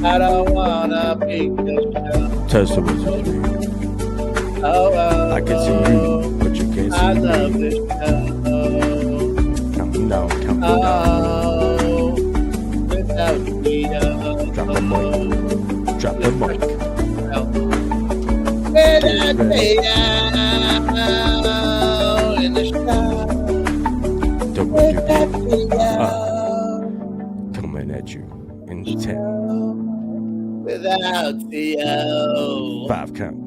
I don't wanna be the show. Test of Wizard 3. I can see you, but you can't see I me. love this show. Counting down, counting down. Oh, without Tio. Drop the mic. Drop the mic. Without Tio in the show. Without Tio. Coming at you in 10. Without Tio. 5 count.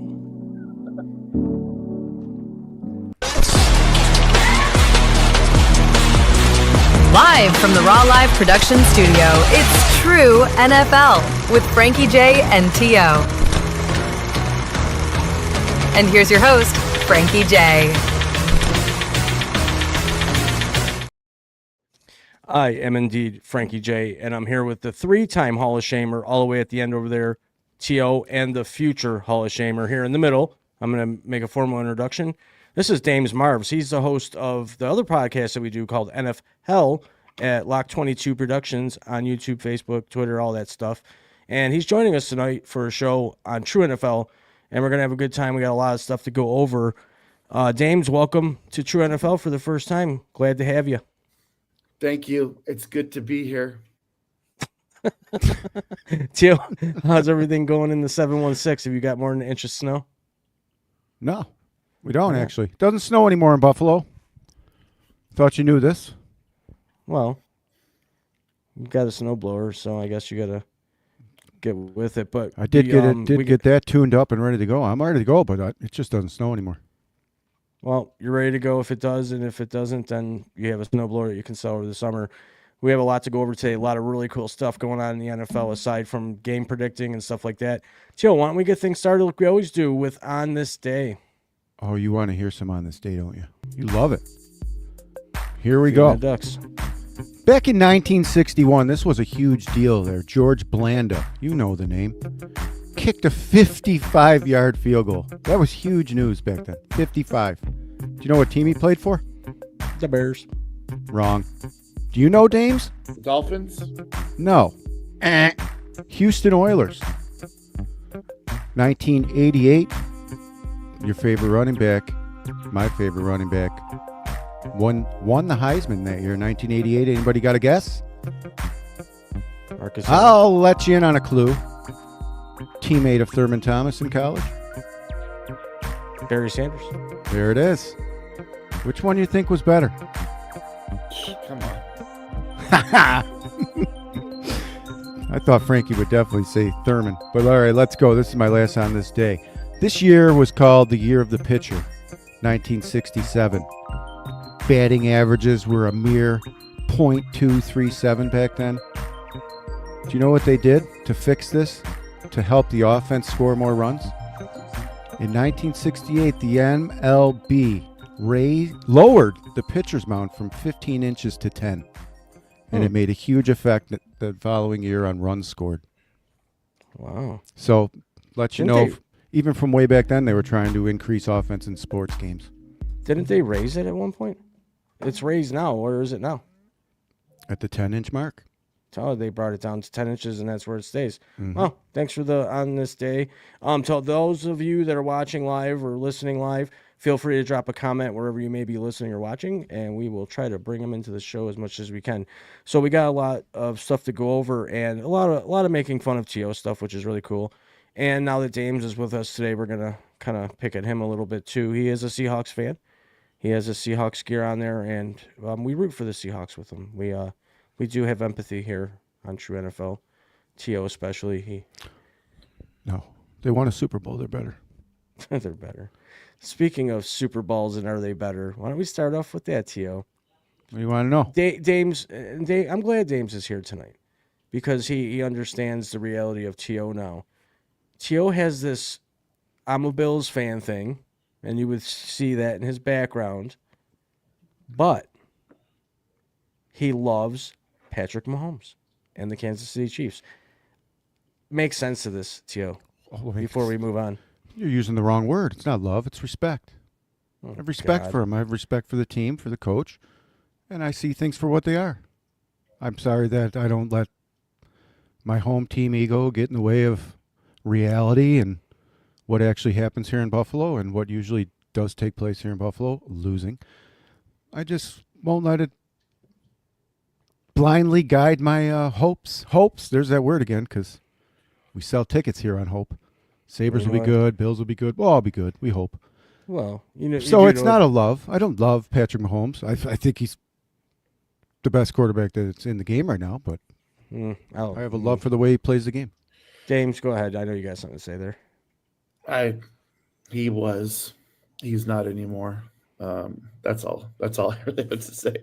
Live from the Raw Live production studio, it's True NFL with Frankie J and T.O. And here's your host, Frankie J. I am indeed Frankie J, and I'm here with the 3-time Hall of Shamer all the way at the end over there, T.O., and the future Hall of Shamer here in the middle. I'm going to make a formal introduction. This is Dames Marvs. He's the host of the other podcast that we do called NFL at Lock 22 Productions on YouTube, Facebook, Twitter, all that stuff. And he's joining us tonight for a show on True NFL, and we're going to have a good time. We got a lot of stuff to go over. Dames, welcome to True NFL for the first time. Glad to have you. Thank you. It's good to be here. Tio, how's everything going in the 716? Have you got more than an inch of snow? No, we don't actually. It doesn't snow anymore in Buffalo. Thought you knew this. Well, you got a snowblower, so I guess you got to get with it. But I did get that tuned up and ready to go. I'm ready to go, but it just doesn't snow anymore. Well, you're ready to go if it does, and if it doesn't, then you have a snowblower that you can sell over the summer. We have a lot to go over today, a lot of really cool stuff going on in the NFL aside from game predicting and stuff like that. Tio, why don't we get things started like we always do with On This Day? Oh, you want to hear some On This Day, don't you? You love it. Here we go. Ducks. Back in 1961, this was a huge deal there. George Blanda, you know the name, kicked a 55-yard field goal. That was huge news back then. 55. Do you know what team he played for? The Bears. Wrong. Do you know, Dames? Dolphins? No. Houston Oilers. 1988. Your favorite running back, my favorite running back, won the Heisman that year, 1988. Anybody got a guess? Marcus. I'll let you in on a clue. Teammate of Thurman Thomas in college. Barry Sanders. There it is. Which one do you think was better? Come on. I thought Frankie would definitely say Thurman. But all right, let's go. This is my last On This Day. This year was called the Year of the Pitcher, 1967. Batting averages were a mere .237 back then. Do you know what they did to fix this? To help the offense score more runs? In 1968, the MLB lowered the pitcher's mound from 15 inches to 10. And it made a huge effect the following year on runs scored. Wow. So, let you know, even from way back then, they were trying to increase offense in sports games. Didn't they raise it at one point? It's raised now. Where is it now? At the 10-inch mark. Oh, they brought it down to 10 inches, and that's where it stays. Mm-hmm. Well, thanks for the On This Day. To those of you that are watching live or listening live, feel free to drop a comment wherever you may be listening or watching, and we will try to bring them into the show as much as we can. So we got a lot of stuff to go over, and a lot of making fun of T.O. stuff, which is really cool. And now that Dames is with us today, we're gonna kind of pick at him a little bit too. He is a Seahawks fan. He has a Seahawks gear on there, and we root for the Seahawks with him. We do have empathy here on True NFL. T.O. especially. No, they won a Super Bowl. They're better. They're better. Speaking of Super Bowls and are they better, why don't we start off with that, T.O.? What do you want to know? Dames, I'm glad Dames is here tonight because he understands the reality of T.O. now. T.O. has this I'm a Bills fan thing, and you would see that in his background, but he loves Patrick Mahomes and the Kansas City Chiefs. Make sense of this, T.O., before we move on. You're using the wrong word. It's not love. It's respect. Oh, I have respect for him. I have respect for the team, for the coach, and I see things for what they are. I'm sorry that I don't let my home team ego get in the way of reality and what actually happens here in Buffalo and what usually does take place here in Buffalo, losing. I just won't let it blindly guide my hopes. Hopes, there's that word again, because we sell tickets here on hope. Sabres will be good. Bills will be good. We'll all be good. We hope. Well, you know. So it's not a love. I don't love Patrick Mahomes. I think he's the best quarterback that's in the game right now, but I have a love for the way he plays the game. James, go ahead. I know you got something to say there. He's not anymore. That's all I really have to say.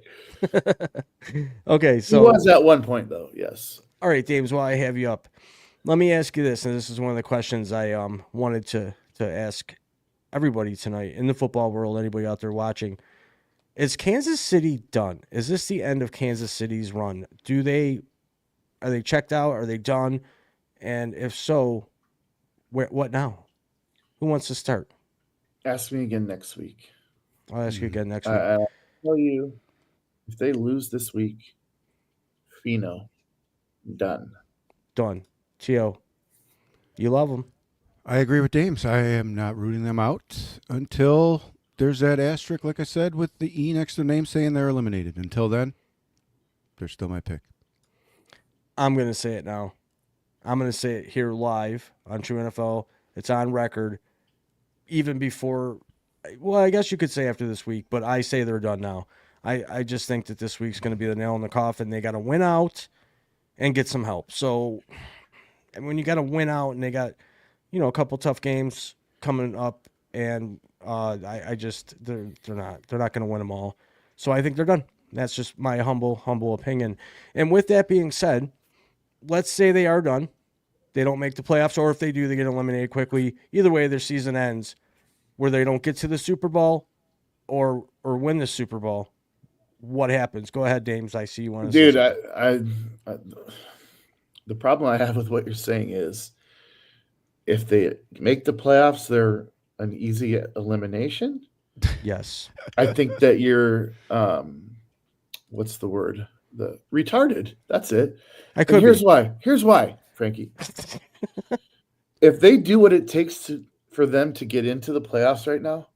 Okay, He so was at one point, though. Yes. all right, James, while I have you up, let me ask you this, and this is one of the questions I wanted to ask everybody tonight in the football world, anybody out there watching. Is Kansas City done? Is this the end of Kansas City's run? Are they checked out? Are they done? And if so, what now? Who wants to start? Ask me again next week. I'll ask you again next week. I'll tell you, if they lose this week, Fino, done. Done. Tio, you love them. I agree with James. I am not rooting them out until there's that asterisk, like I said, with the E next to the name saying they're eliminated. Until then, they're still my pick. I'm going to say it now. I'm going to say it here live on True NFL. It's on record. Even before, well, I guess you could say after this week, but I say they're done now. I just think that this week's going to be the nail in the coffin. They got to win out and get some help. So, and when you got to win out and they got, a couple tough games coming up, and they're not going to win them all. So I think they're done. That's just my humble opinion. And with that being said, let's say they are done. They don't make the playoffs, or if they do, they get eliminated quickly. Either way, their season ends where they don't get to the Super Bowl or win the Super Bowl. What happens? Go ahead, Dames. I see you want to Dude, say I the problem I have with what you're saying is if they make the playoffs, they're an easy elimination. yes. I think that you're what's the word? The retarded. That's it. I could And here's be. why. Here's why, Frankie. If they do what it takes for them to get into the playoffs right now,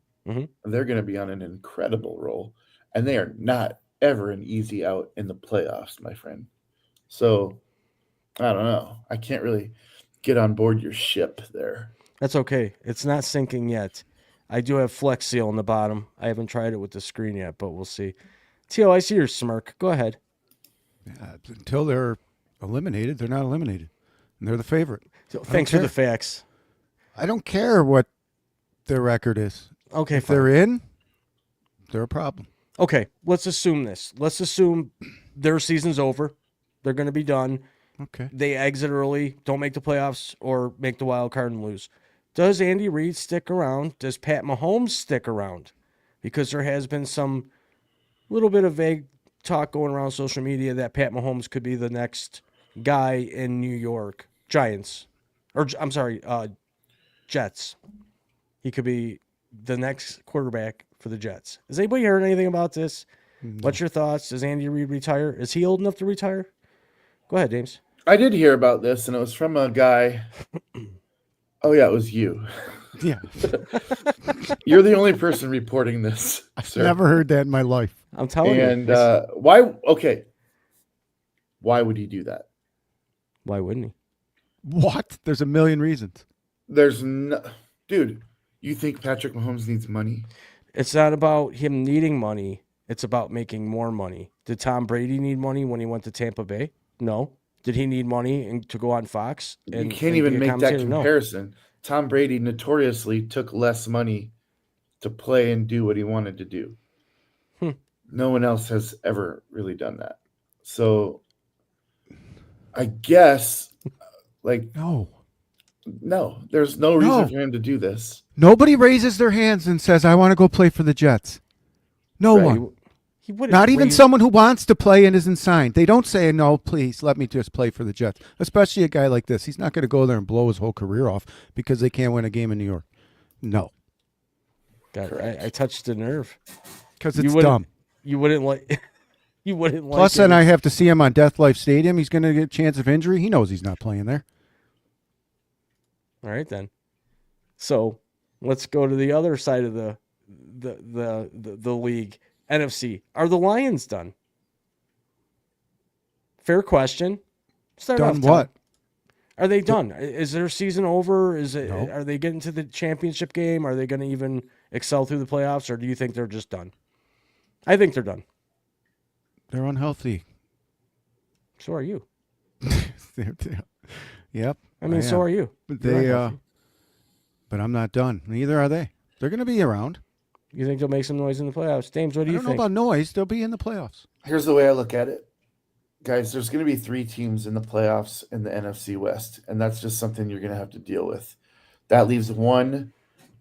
they're going to be on an incredible roll. And they are not ever an easy out in the playoffs, my friend. So, I don't know. I can't really get on board your ship there. That's okay. It's not sinking yet. I do have Flex Seal on the bottom. I haven't tried it with the screen yet, but we'll see. Tio, I see your smirk. Go ahead. Yeah, until they're eliminated, they're not eliminated. And they're the favorite. So, thanks for the facts. I don't care what their record is. Okay, If fine. they're in, they're a problem. Okay, let's assume this. Let's assume their season's over. They're going to be done. Okay. They exit early, don't make the playoffs, or make the wild card and lose. Does Andy Reid stick around? Does Pat Mahomes stick around? Because there has been some little bit of vague talk going around social media that Pat Mahomes could be the next guy in New York Giants. Or, I'm sorry, Jets. He could be the next quarterback for the Jets. Has anybody heard anything about this? No. What's your thoughts? Does Andy Reid retire? Is he old enough to retire? Go ahead, James. I did hear about this, and it was from a guy. Oh, yeah, it was you. Yeah. You're the only person reporting this, sir. Never heard that in my life. I'm telling you. And why? Okay. Why would he do that? Why wouldn't he? What? There's a million reasons. There's no. Dude, you think Patrick Mahomes needs money? It's not about him needing money. It's about making more money. Did Tom Brady need money when he went to Tampa Bay? No. Did he need money to go on Fox? You can't even make that comparison. No. Tom Brady notoriously took less money to play and do what he wanted to do. No one else has ever really done that. So I guess, no, there's no reason for him to do this. Nobody raises their hands and says, I want to go play for the Jets. No one. He wouldn't. Not even someone who wants to play and isn't signed. They don't say, no, please, let me just play for the Jets. Especially a guy like this. He's not going to go there and blow his whole career off because they can't win a game in New York. No. God, I touched the nerve. Because it's dumb. You wouldn't You wouldn't like Plus, it. then I have to see him on Death Life Stadium. He's going to get a chance of injury. He knows he's not playing there. All right, then. So let's go to the other side of the league. NFC. Are the Lions done? Fair question. Start Done off, what? Tom. Are they done? Is their season over? No. Are they getting to the championship game? Are they going to even excel through the playoffs, or do you think they're just done? I think they're done. They're unhealthy. So are you. Yep. I mean, so are you. But You're unhealthy. but I'm not done. Neither are they. They're going to be around. You think they'll make some noise in the playoffs? James, what do I you don't know think? about noise. They'll be in the playoffs. Here's the way I look at it. Guys, there's going to be 3 teams in the playoffs in the NFC West, and that's just something you're going to have to deal with. That leaves one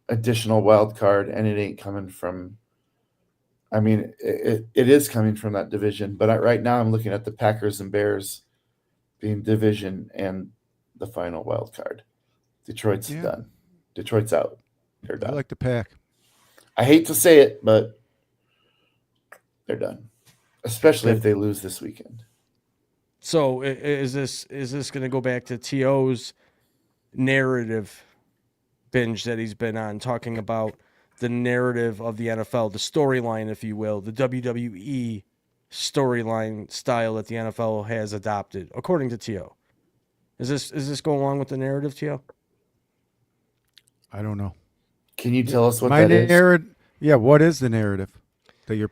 additional wild card, and it ain't coming from – I mean, it is coming from that division, but right now I'm looking at the Packers and Bears being division and the final wild card. Detroit's done. Detroit's out. They're done. I like the Pack. I hate to say it, but they're done, especially if they lose this weekend. So is this going to go back to T.O.'s narrative binge that he's been on, talking about the narrative of the NFL, the storyline, if you will, the WWE storyline style that the NFL has adopted, according to T.O.? Is this going along with the narrative, T.O.? I don't know. Can you tell us what My that is? narrative. Yeah, what is the narrative that you're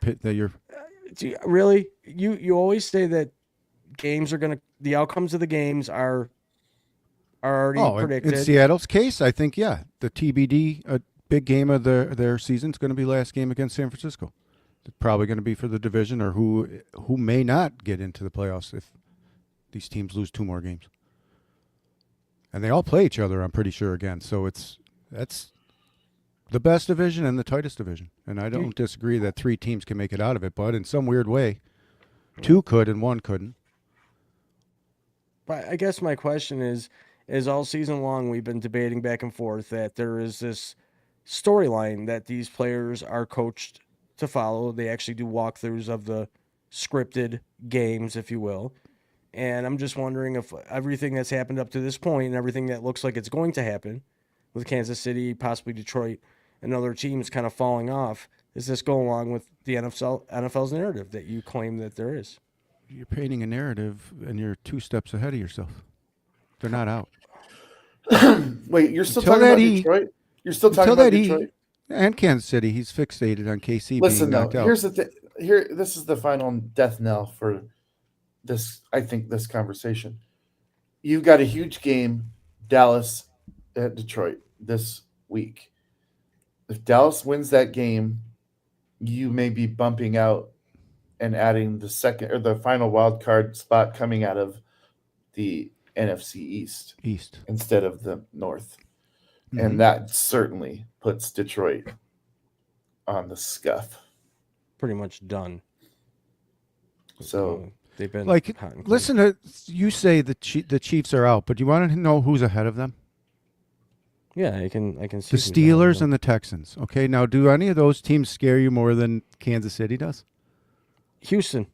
Really? You always say that games are the outcomes of the games are already predicted. In Seattle's case, I think the TBD, a big game of their season is going to be last game against San Francisco. It's probably going to be for the division, or who may not get into the playoffs if these teams lose 2 more games. And they all play each other, I'm pretty sure, again. So that's the best division and the tightest division. And I don't disagree that 3 teams can make it out of it, but in some weird way, 2 could and 1 couldn't. But I guess my question is all season long we've been debating back and forth that there is this storyline that these players are coached to follow. They actually do walkthroughs of the scripted games, if you will. And I'm just wondering if everything that's happened up to this point and everything that looks like it's going to happen with Kansas City, possibly Detroit, and other teams kind of falling off, is this go along with the NFL's narrative that you claim that there is? You're painting a narrative, and you're 2 steps ahead of yourself. They're not out. Wait, you're still talking about Detroit? You're still talking about Detroit? And Kansas City. He's fixated on KC Listen, being knocked out. Here's the thing. This is the final death knell for this. I think this conversation. You've got a huge game, Dallas at Detroit this week. If Dallas wins that game, you may be bumping out and adding the second or the final wild card spot coming out of the NFC East instead of the North. Mm-hmm. And that certainly puts Detroit on the scuff. Pretty much done. So they've been listen to you say the Chiefs are out, but do you want to know who's ahead of them? Yeah, I can see the Steelers and the Texans. Okay, now do any of those teams scare you more than Kansas City does? Houston.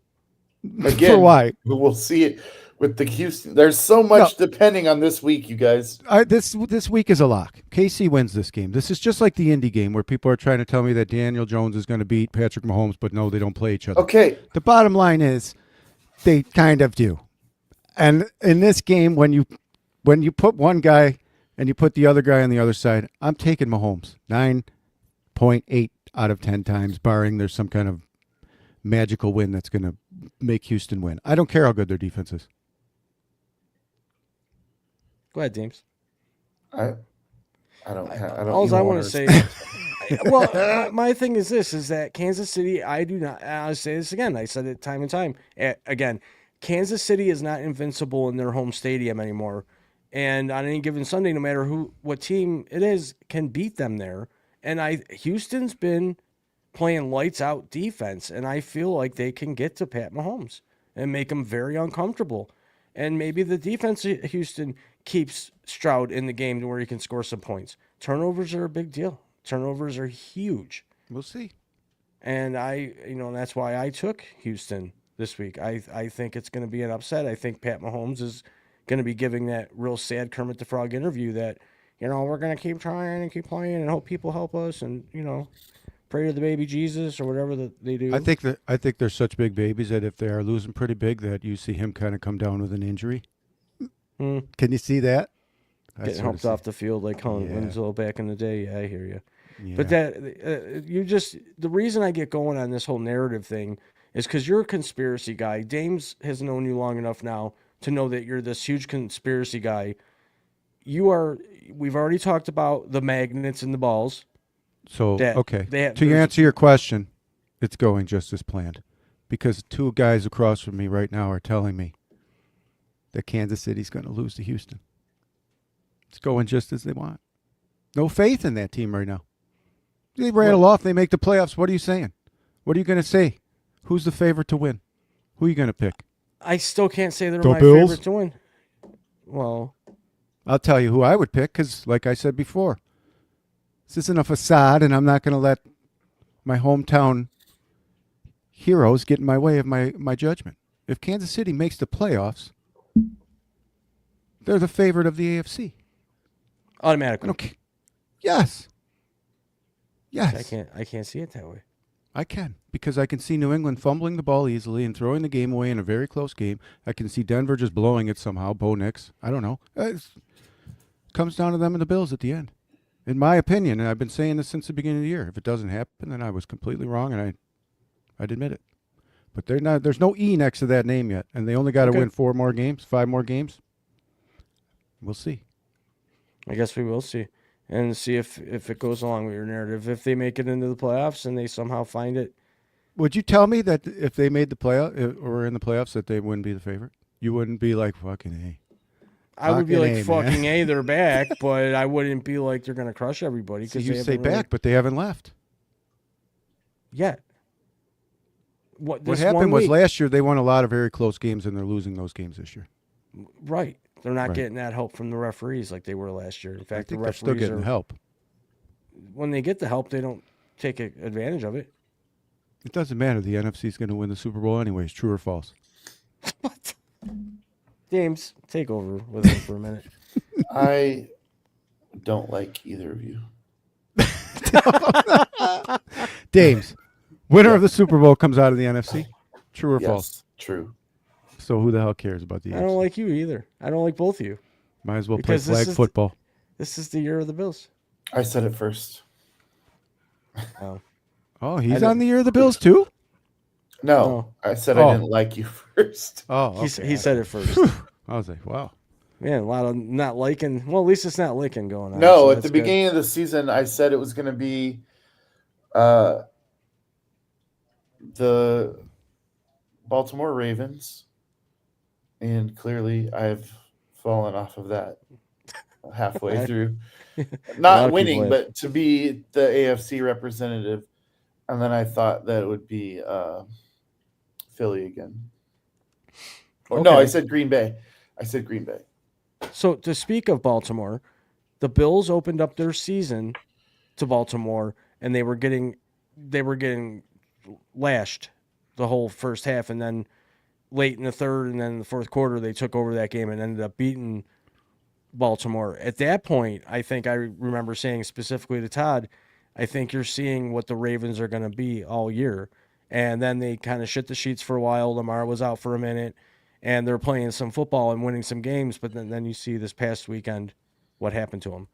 Again, for why? We'll see it with the Houston. There's so much depending on this week, you guys. This week is a lock. KC wins this game. This is just like the Indy game where people are trying to tell me that Daniel Jones is going to beat Patrick Mahomes, but no, they don't play each other. Okay. The bottom line is they kind of do. And in this game, when you put one guy and you put the other guy on the other side, I'm taking Mahomes 9.8 out of 10 times, barring there's some kind of magical win that's going to make Houston win. I don't care how good their defense is. Go ahead, James. I don't. All I want to say. Well, my thing is this: is that Kansas City? I do not. I'll say this again. I said it time and time again. Kansas City is not invincible in their home stadium anymore, and on any given Sunday, no matter what team it is, can beat them there. And Houston's been playing lights out defense, and I feel like they can get to Pat Mahomes and make him very uncomfortable. And maybe the defense of Houston keeps Stroud in the game to where he can score some points. Turnovers are a big deal. Turnovers are huge. We'll see. And that's why I took Houston this week. I think it's going to be an upset. I think Pat Mahomes is going to be giving that real sad Kermit the Frog interview that, we're going to keep trying and keep playing and hope people help us and, pray to the baby Jesus or whatever that they do. I think they're such big babies that if they are losing pretty big, that you see him kind of come down with an injury. Can you see that? Getting helped off the field like Colin Winslow back in the day. Yeah, I hear you. Yeah. But the reason I get going on this whole narrative thing is because you're a conspiracy guy. Dames has known you long enough now to know that you're this huge conspiracy guy. We've already talked about the magnets and the balls. So, okay. To answer your question, it's going just as planned. Because two guys across from me right now are telling me that Kansas City's going to lose to Houston. It's going just as they want. No faith in that team right now. They rattle off. They make the playoffs. What are you saying? What are you going to say? Who's the favorite to win? Who are you going to pick? I still can't say they're The my Bills? favorite to win. Well, I'll tell you who I would pick because, like I said before, this isn't a facade, and I'm not going to let my hometown heroes get in my way of my judgment. If Kansas City makes the playoffs, they're the favorite of the AFC. automatically. Okay. Yes. Yes. I can't see it that way. I can, because I can see New England fumbling the ball easily and throwing the game away in a very close game. I can see Denver just blowing it somehow. Bo Nix. I don't know. It comes down to them and the Bills at the end. In my opinion, and I've been saying this since the beginning of the year, if it doesn't happen, then I was completely wrong, and I'd admit it. But there's no E next to that name yet, and they only got to win 5 more games. We'll see. I guess we will see. And see if it goes along with your narrative. If they make it into the playoffs and they somehow find it. Would you tell me that if they made the playoff or in the playoffs that they wouldn't be the favorite? You wouldn't be like, fucking A. I would be like, A, fucking man. A, they're back, but I wouldn't be like they're going to crush everybody. So Because you say back, but they haven't left. Yet. What happened was last year they won a lot of very close games, and they're losing those games this year. Right. They're not getting that help from the referees like they were last year. In fact, the referees they're still getting help. When they get the help, they don't take advantage of it. It doesn't matter. The NFC is going to win the Super Bowl anyways. True or false? What? James, take over with him for a minute. I don't like either of you. Dames, winner of the Super Bowl comes out of the NFC. True or false? True. So who the hell cares about the AFC? I don't like you either. I don't like both of you. Might as well Because play flag football. This is the year of the Bills. I said it first. Oh, he's on the year of the Bills too? No, I said I didn't like you first. Oh, okay. He said it first. I was like, wow. Man, a lot of not liking. Well, at least it's not liking going on. No, so at that's the good. beginning of the season, I said it was going to be the Baltimore Ravens, and clearly I've fallen off of that halfway through. Not winning, but to be the AFC representative. And then I thought that it would be Philly again. Or no, I said Green Bay. So to speak of Baltimore, the Bills opened up their season to Baltimore, and they were getting lashed the whole first half, and then late in the third and then in the fourth quarter they took over that game and ended up beating Baltimore. At that point, I think I remember saying specifically to Todd, I think you're seeing what the Ravens are going to be all year. And then they kind of shit the sheets for a while. Lamar was out for a minute, and they're playing some football and winning some games. But then you see this past weekend what happened to them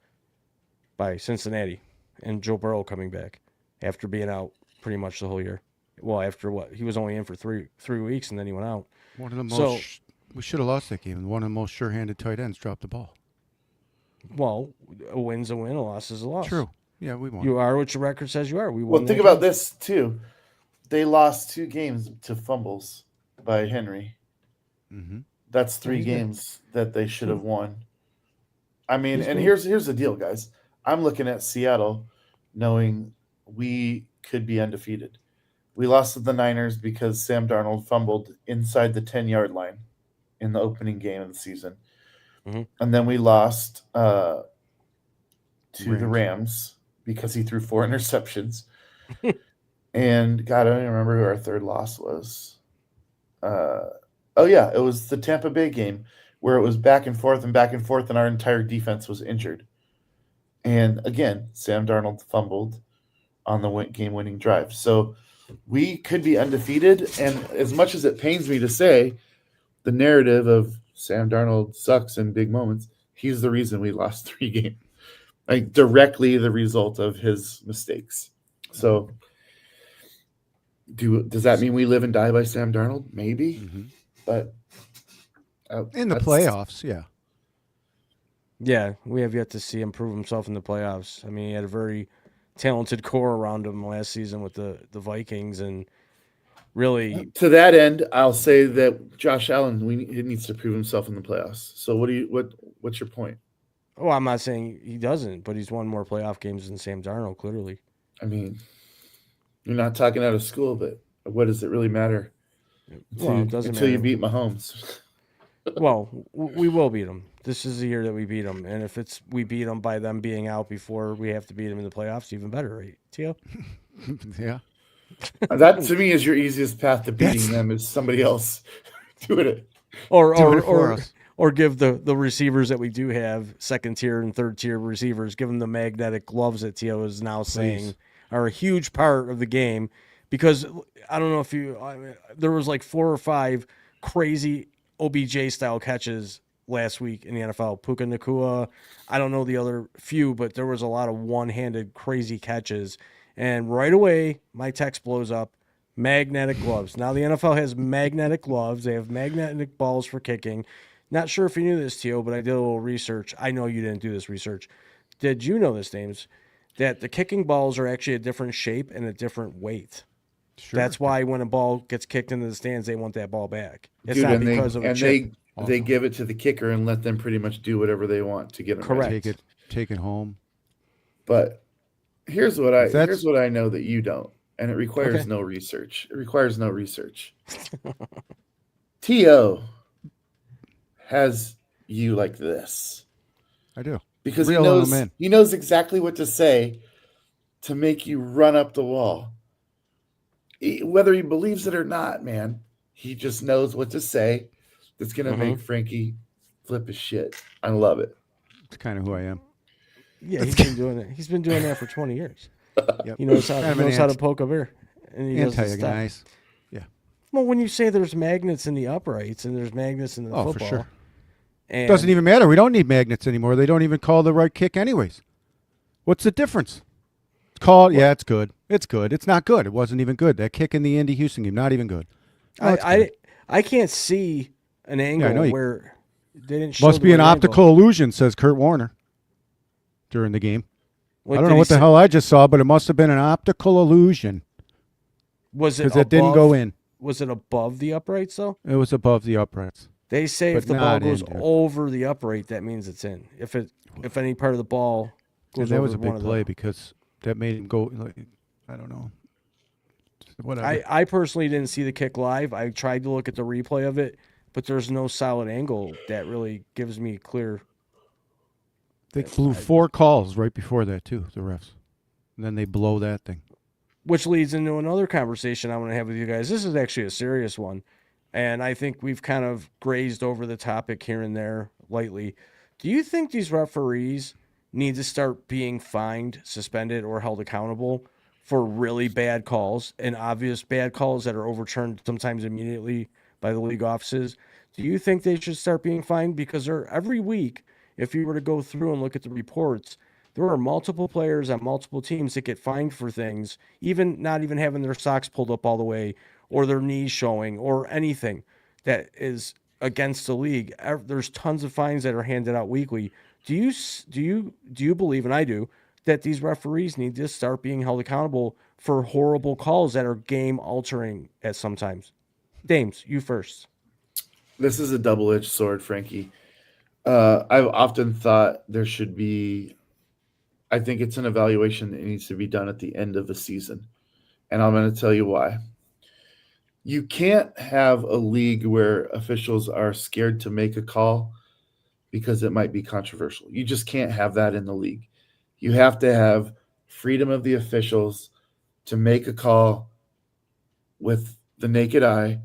by Cincinnati and Joe Burrow coming back after being out pretty much the whole year. Well, after what? He was only in for three weeks, and then he went out. One of the most we should have lost that game. One of the most sure-handed tight ends dropped the ball. Well, a win's a win, a loss is a loss. True. Yeah, we won. You are what your record says you are. We won. Well, think about this, too. They lost 2 games to fumbles by Henry. Mm-hmm. That's 3 games that they should have won. I mean, and here's the deal, guys. I'm looking at Seattle knowing we could be undefeated. We lost to the Niners because Sam Darnold fumbled inside the 10-yard line in the opening game of the season. Mm-hmm. And then we lost to the Rams because he threw 4 interceptions. And God, I don't even remember who our third loss was. it was the Tampa Bay game where it was back and forth, and our entire defense was injured. And again, Sam Darnold fumbled on the game-winning drive. So we could be undefeated. And as much as it pains me to say, the narrative of Sam Darnold sucks in big moments, he's the reason we lost 3 games. Like directly the result of his mistakes. So does that mean we live and die by Sam Darnold? Maybe. Mm-hmm. But in the playoffs, yeah. Yeah, we have yet to see him prove himself in the playoffs. I mean, he had a very talented core around him last season with the Vikings, and really, to that end, I'll say that Josh Allen he needs to prove himself in the playoffs. So what's your point? well, I'm not saying he doesn't, but he's won more playoff games than Sam Darnold, clearly. I mean, you're not talking out of school, but what does it really matter? Well, it doesn't until you matter. beat Mahomes. Well, we will beat them. This is the year that we beat them, and if we beat them by them being out before we have to beat them in the playoffs, even better, right, Tio? Yeah. That to me is your easiest path to beating them is somebody else doing it. Or give the receivers that we do have, second tier and third tier receivers, give them the magnetic gloves that Tio is now saying are a huge part of the game. Because I don't know if there was like 4 or 5 crazy OBJ style catches last week in the NFL. Puka Nacua, I don't know the other few, but there was a lot of one-handed crazy catches. And right away, my text blows up, magnetic gloves. Now the NFL has magnetic gloves. They have magnetic balls for kicking. Not sure if you knew this, Tio, but I did a little research. I know you didn't do this research. Did you know this, James? That the kicking balls are actually a different shape and a different weight. Sure. That's why when a ball gets kicked into the stands, they want that ball back. It's not because of a chip. They give it to the kicker and let them pretty much do whatever they want to get them correct. Ready. Take it home. But here's what I know that you don't, and it requires no research. It requires no research. T.O. has you like this. I do. Because he knows exactly what to say to make you run up the wall. Whether he believes it or not, man, he just knows what to say that's going to make Frankie flip his shit. I love it. It's kind of who I am. Yeah, he's been doing it. He's been doing that for 20 years. Yep. He knows how to poke a bear. And he anti-organize. Yeah. Well, when you say there's magnets in the uprights and there's magnets in the football. For sure. And doesn't even matter. We don't need magnets anymore. They don't even call the right kick anyways. What's the difference? It's called, it's good. It's good. It's not good. It wasn't even good. That kick in the Indy Houston game, not even good. No, I can't see an angle where they didn't show. Must be an optical illusion, says Kurt Warner during the game. Like, I don't know what the hell I just saw, but it must have been an optical illusion. Was it because it didn't go in? Was it above the uprights though? It was above the uprights. They say if the ball goes over the upright, that means it's in. If any part of the ball goes that over was a big play them. Because that made him go. I don't know. Whatever. I personally didn't see the kick live. I tried to look at the replay of it, but there's no solid angle that really gives me clear. They blew 4 calls right before that too, the refs, and then they blow that thing. Which leads into another conversation I want to have with you guys. This is actually a serious one, and I think we've kind of grazed over the topic here and there lightly. Do you think these referees need to start being fined, suspended, or held accountable for really bad calls and obvious bad calls that are overturned sometimes immediately by the league offices? Do you think they should start being fined? Because every week, if you were to go through and look at the reports, there are multiple players on multiple teams that get fined for things, even not even having their socks pulled up all the way or their knees showing or anything that is against the league. There's tons of fines that are handed out weekly. Do you believe, and I do, that these referees need to start being held accountable for horrible calls that are game altering at sometimes? Dames, you first. This is a double-edged sword, Frankie. I've often thought there should be, I think it's an evaluation that needs to be done at the end of the season. And I'm going to tell you why. You can't have a league where officials are scared to make a call because it might be controversial. You just can't have that in the league. You have to have freedom of the officials to make a call with the naked eye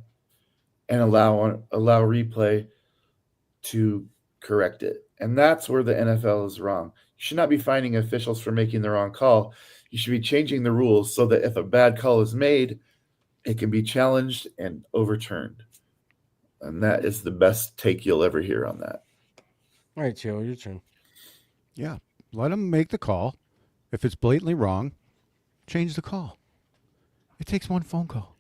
and allow replay to correct it. And that's where the NFL is wrong. You should not be fining officials for making the wrong call. You should be changing the rules so that if a bad call is made, it can be challenged and overturned. And that is the best take you'll ever hear on that. All right, Theo, your turn. Yeah. Let them make the call. If it's blatantly wrong, change the call. It takes one phone call.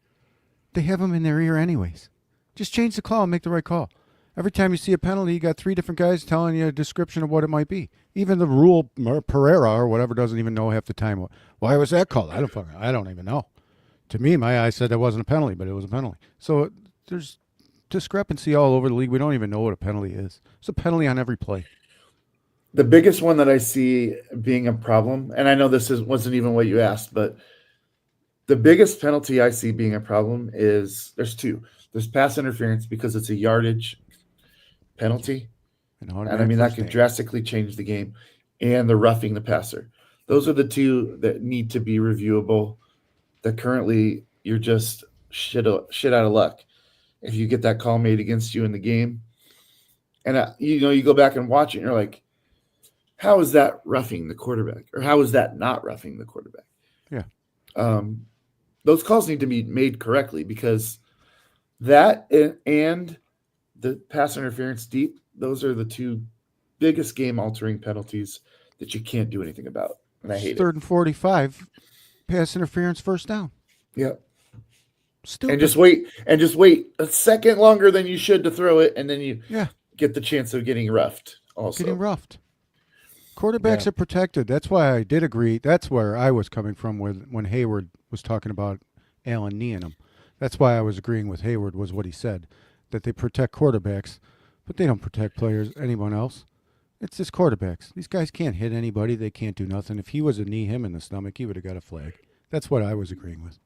They have them in their ear anyways. Just change the call and make the right call. Every time you see a penalty, you got 3 different guys telling you a description of what it might be. Even the rule, Pereira or whatever, doesn't even know half the time. Why was that called? I don't even know. To me, my eyes said that wasn't a penalty, but it was a penalty. So there's discrepancy all over the league. We don't even know what a penalty is. It's a penalty on every play. The biggest one that I see being a problem, and I know this wasn't even what you asked, but the biggest penalty I see being a problem is there's 2. There's pass interference because it's a yardage penalty. And I mean, that could drastically change the game. And the roughing the passer. Those are the 2 that need to be reviewable. That currently you're just shit out of luck if you get that call made against you in the game. And, you go back and watch it and you're like, how is that roughing the quarterback? Or how is that not roughing the quarterback? Yeah. Those calls need to be made correctly because that and the pass interference deep, those are the 2 biggest game-altering penalties that you can't do anything about. And I hate it. 3rd and 45, pass interference, first down. Yep. Stupid. And just wait a second longer than you should to throw it, and then you get the chance of getting roughed also. Getting roughed. Quarterbacks are protected. That's why I did agree. That's where I was coming from when Hayward was talking about Allen kneeing him. That's why I was agreeing with Hayward was what he said, that they protect quarterbacks, but they don't protect anyone else. It's just quarterbacks. These guys can't hit anybody. They can't do nothing. If he was to knee him in the stomach, he would have got a flag. That's what I was agreeing with.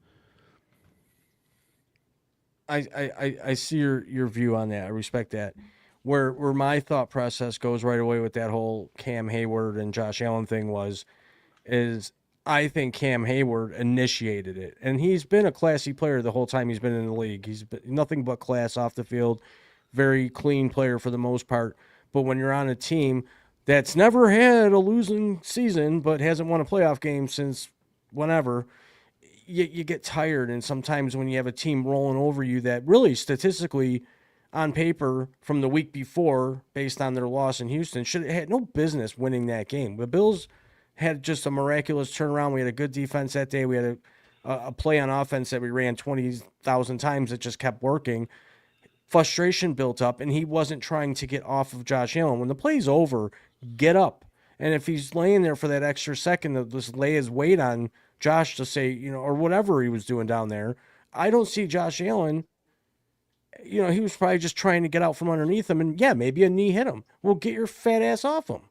I see your view on that. I respect that. Where my thought process goes right away with that whole Cam Hayward and Josh Allen thing is I think Cam Hayward initiated it. And he's been a classy player the whole time he's been in the league. He's been nothing but class off the field, very clean player for the most part. But when you're on a team that's never had a losing season but hasn't won a playoff game since whenever, you get tired. And sometimes when you have a team rolling over you that really statistically on paper from the week before, based on their loss in Houston, should have had no business winning that game. The Bills had just a miraculous turnaround. We had a good defense that day. We had a play on offense that we ran 20,000 times that just kept working. Frustration built up, and he wasn't trying to get off of Josh Allen. When the play's over, get up. And if he's laying there for that extra second to just lay his weight on Josh to say, or whatever he was doing down there, I don't see Josh Allen. He was probably just trying to get out from underneath him, and maybe a knee hit him. Well, get your fat ass off him.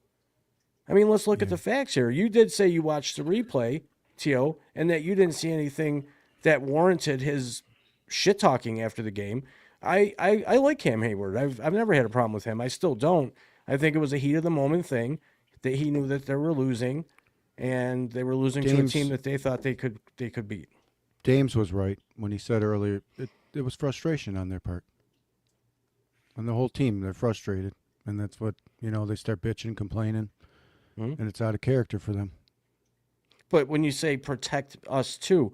I mean, let's look at the facts here. You did say you watched the replay, Tio, and that you didn't see anything that warranted his shit talking after the game. I like Cam Hayward. I've never had a problem with him. I still don't. I think it was a heat of the moment thing that he knew that they were losing, and they were losing to a team that they thought they could beat. Dames was right when he said earlier it was frustration on their part. On the whole team, they're frustrated, and that's what they start bitching, complaining, and it's out of character for them. But when you say protect us too,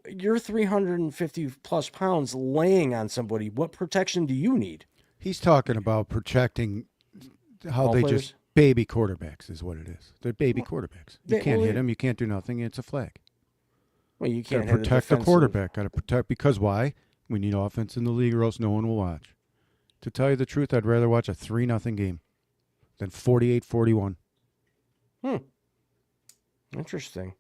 you're 350 plus pounds laying on somebody. What protection do you need? He's talking about protecting how All they players? just baby quarterbacks is what it is. They're baby quarterbacks. You can't hit them. You can't do nothing. It's a flag. Well, you can't protect the quarterback. Got to protect because why? We need offense in the league, or else no one will watch. To tell you the truth, I'd rather watch a 3-0 game than 48-41. Interesting.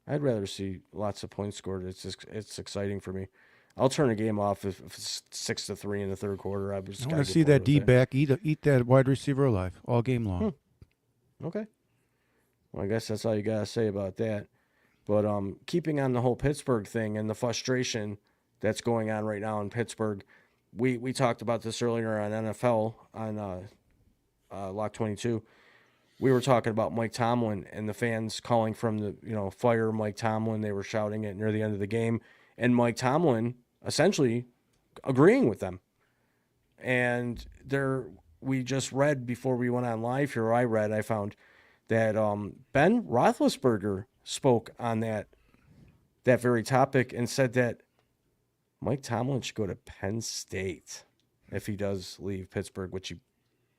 I'd rather see lots of points scored. It's exciting for me. I'll turn a game off if it's 6-3 in the third quarter. I want to see that D-back eat that wide receiver alive all game long. Okay. Well, I guess that's all you got to say about that. But keeping on the whole Pittsburgh thing and the frustration that's going on right now in Pittsburgh, we talked about this earlier on NFL on Lock 22. We were talking about Mike Tomlin and the fans calling from the, fire Mike Tomlin. They were shouting it near the end of the game. And Mike Tomlin essentially agreeing with them. And we just read before we went on live here, I found that Ben Roethlisberger spoke on that very topic and said that Mike Tomlin should go to Penn State if he does leave Pittsburgh, which he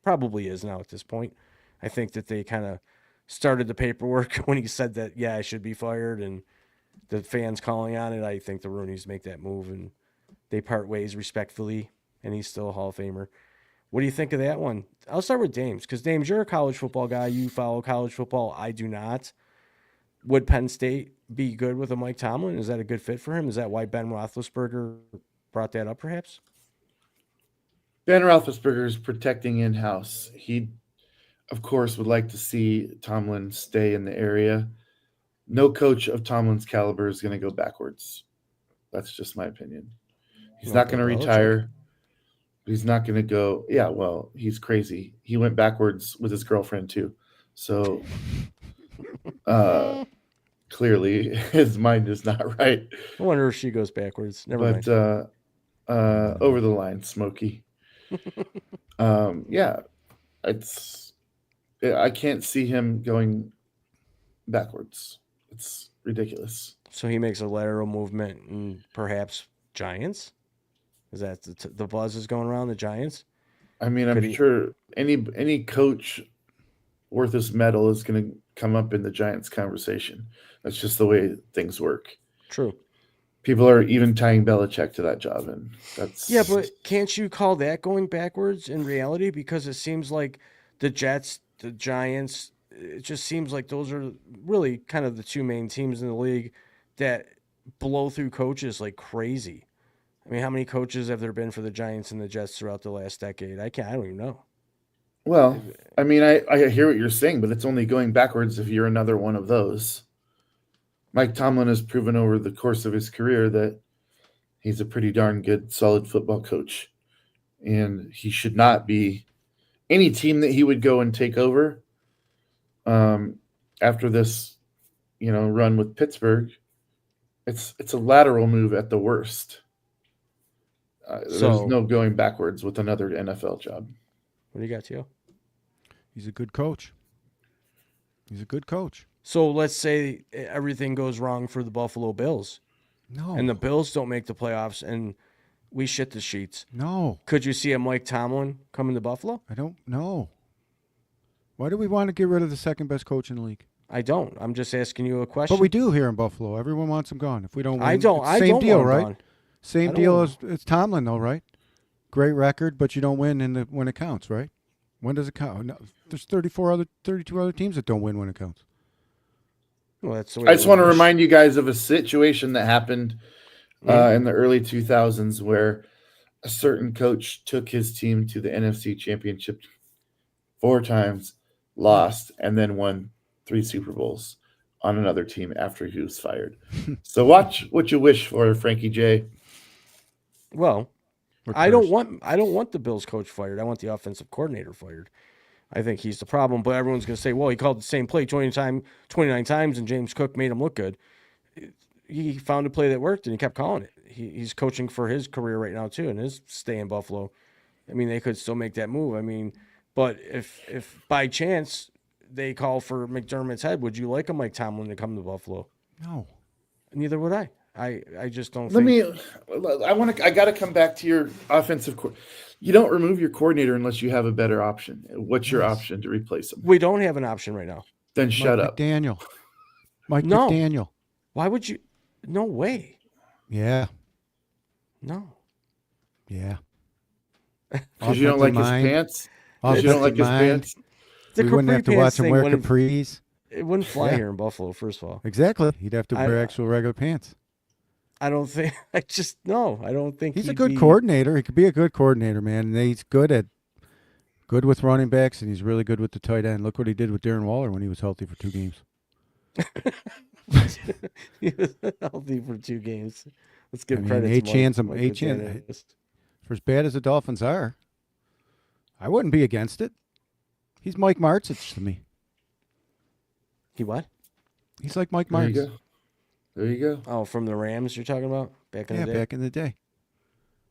probably is now at this point. I think that they kind of started the paperwork when he said that, yeah, I should be fired, and the fans calling on it. I think the Roonies make that move, and they part ways respectfully, and he's still a Hall of Famer. What do you think of that one? I'll start with Dames, because Dames, you're a college football guy. You follow college football. I do not. Would Penn State be good with a Mike Tomlin? Is that a good fit for him? Is that why Ben Roethlisberger brought that up, perhaps? Ben Roethlisberger is protecting in-house. He, of course, would like to see Tomlin stay in the area. No coach of Tomlin's caliber is going to go backwards. That's just my opinion. He's not going to retire. He's not going to go. Yeah, well, he's crazy. He went backwards with his girlfriend too. So clearly his mind is not right. I wonder if she goes backwards. Never mind. Over the line, Smokey. Yeah, I can't see him going backwards. It's ridiculous. So he makes a lateral movement and perhaps Giants? Is that the buzz is going around, the Giants? I mean, I'm sure any coach worth his medal is going to come up in the Giants conversation. That's just the way things work. True. People are even tying Belichick to that job, and that's... Yeah, but can't you call that going backwards in reality? Because it seems like the Jets, the Giants, it just seems like those are really kind of the two main teams in the league that blow through coaches like crazy. I mean, how many coaches have there been for the Giants and the Jets throughout the last decade? I don't even know. Well, I mean, I hear what you're saying, but it's only going backwards if you're another one of those. Mike Tomlin has proven over the course of his career that he's a pretty darn good, solid football coach. And he should not be any team that he would go and take over after this, run with Pittsburgh. It's a lateral move at the worst. There's no going backwards with another NFL job. What do you got, Tio? He's a good coach. So let's say everything goes wrong for the Buffalo Bills. No. And the Bills don't make the playoffs and we shit the sheets. No. Could you see a Mike Tomlin coming to Buffalo? I don't know. Why do we want to get rid of the second best coach in the league? I don't. I'm just asking you a question. But we do here in Buffalo. Everyone wants him gone. If we don't win, I don't. it's same deal, want him right? gone. Same deal as it's Tomlin, though, right? Great record, but you don't win when it counts, right? When does it count? No, there's 32 other teams that don't win when it counts. Well, that's the way I just want to remind you guys of a situation that happened in the early 2000s where a certain coach took his team to the NFC Championship 4 times, lost, and then won 3 Super Bowls on another team after he was fired. So watch what you wish for, Frankie J. Well, I don't want the Bills coach fired. I want the offensive coordinator fired. I think he's the problem. But everyone's going to say, well, he called the same play 29 times, and James Cook made him look good. He found a play that worked, and he kept calling it. He's coaching for his career right now, too, and his stay in Buffalo. I mean, they could still make that move. I mean, but if by chance they call for McDermott's head, would you like a Mike Tomlin to come to Buffalo? No. Neither would I. I just don't I got to come back to your offensive you don't remove your coordinator unless you have a better option. What's your option to replace him? We don't have an option right now. Then shut up. Mike McDaniel. Why would you? No way. Yeah. No. Yeah. Because you don't like his pants? Because you don't like his pants? We wouldn't have to watch him wear capris. It wouldn't fly here in Buffalo, first of all. Exactly. He'd have to wear actual regular pants. I don't think. I don't think he's a good coordinator. He could be a good coordinator, man. And he's good with running backs, and he's really good with the tight end. Look what he did with Darren Waller when he was healthy for 2 games. He was healthy for 2 games. Let's give credit to Mike. For as bad as the Dolphins are, I wouldn't be against it. He's Mike Martzich to me. He what? He's like Mike Martz. There you go. Oh, from the Rams you're talking about? Back in the day? Yeah, back in the day.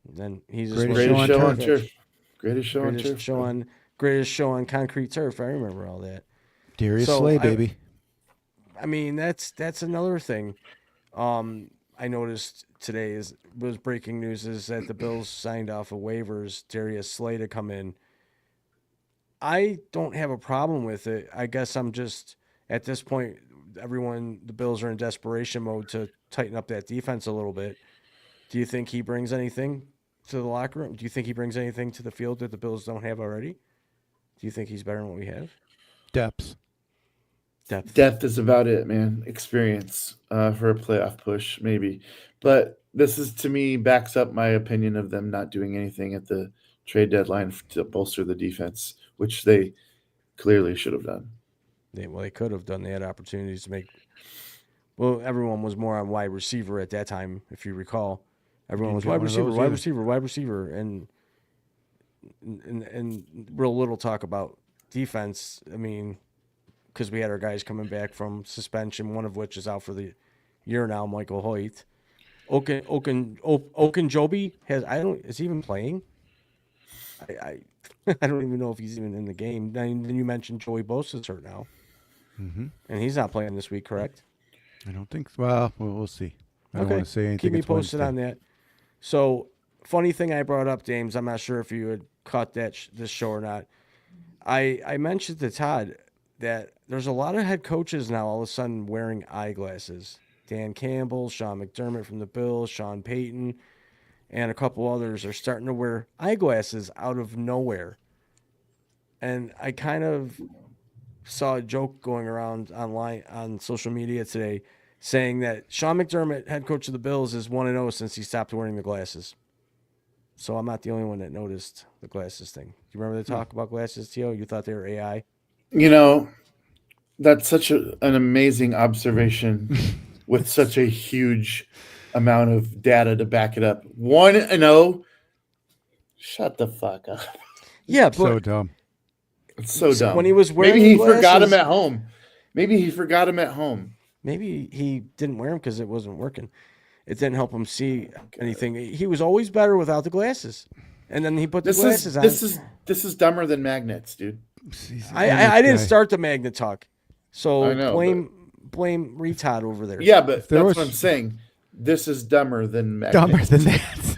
Then he's just Greatest Greatest show show on on turf. Greatest show on greatest turf. show bro. on greatest show on concrete turf. I remember all that. Darius So, Slay, baby. I mean, that's another thing. I noticed today was breaking news is that the Bills signed off of waivers Darius Slay to come in. I don't have a problem with it. I guess I'm just at this point, the Bills are in desperation mode to tighten up that defense a little bit. Do you think he brings anything to the locker room? Do you think he brings anything to the field that the Bills don't have already? Do you think he's better than what we have? Depth. Depth is about it, man. Experience for a playoff push, maybe. But this is, to me, backs up my opinion of them not doing anything at the trade deadline to bolster the defense, which they clearly should have done. They could have done. They had opportunities to make. Well, everyone was more on wide receiver at that time, if you recall. Everyone was Didn't get one of wide those receiver, wide receiver, and real little talk about defense. I mean, because we had our guys coming back from suspension, one of which is out for the year now, Michael Hoyt. Okunjobi is he even playing? I I don't even know if he's even in the game. Then you mentioned Joey Bosa's hurt now, and he's not playing this week, correct? I don't think so. Well, we'll see. I don't Okay. want to say anything. Keep me It's posted Wednesday. on that. So, funny thing I brought up, James. I'm not sure if you had caught this show or not. I mentioned to Todd that there's a lot of head coaches now all of a sudden wearing eyeglasses. Dan Campbell, Sean McDermott from the Bills, Sean Payton, and a couple others are starting to wear eyeglasses out of nowhere. And I kind of saw a joke going around online on social media today saying that Sean McDermott, head coach of the Bills, is 1-0 since he stopped wearing the glasses. So I'm not the only one that noticed the glasses thing. Do you remember the talk about glasses, Tio? You thought they were AI? You know, that's such an amazing observation with such a huge amount of data to back it up. 1-0. Shut the fuck up. Yeah, but So dumb. It's so dumb. when he was wearing maybe he glasses, forgot him at home. Maybe he forgot him at home. Maybe he didn't wear them because it wasn't working. It didn't help him see anything. He was always better without the glasses. And then he put the glasses on. This is dumber than magnets, dude. I didn't start the magnet talk. So I know, blame retard over there. Yeah, but there that's was- what I'm saying. This is dumber than magnets. Dumber than that.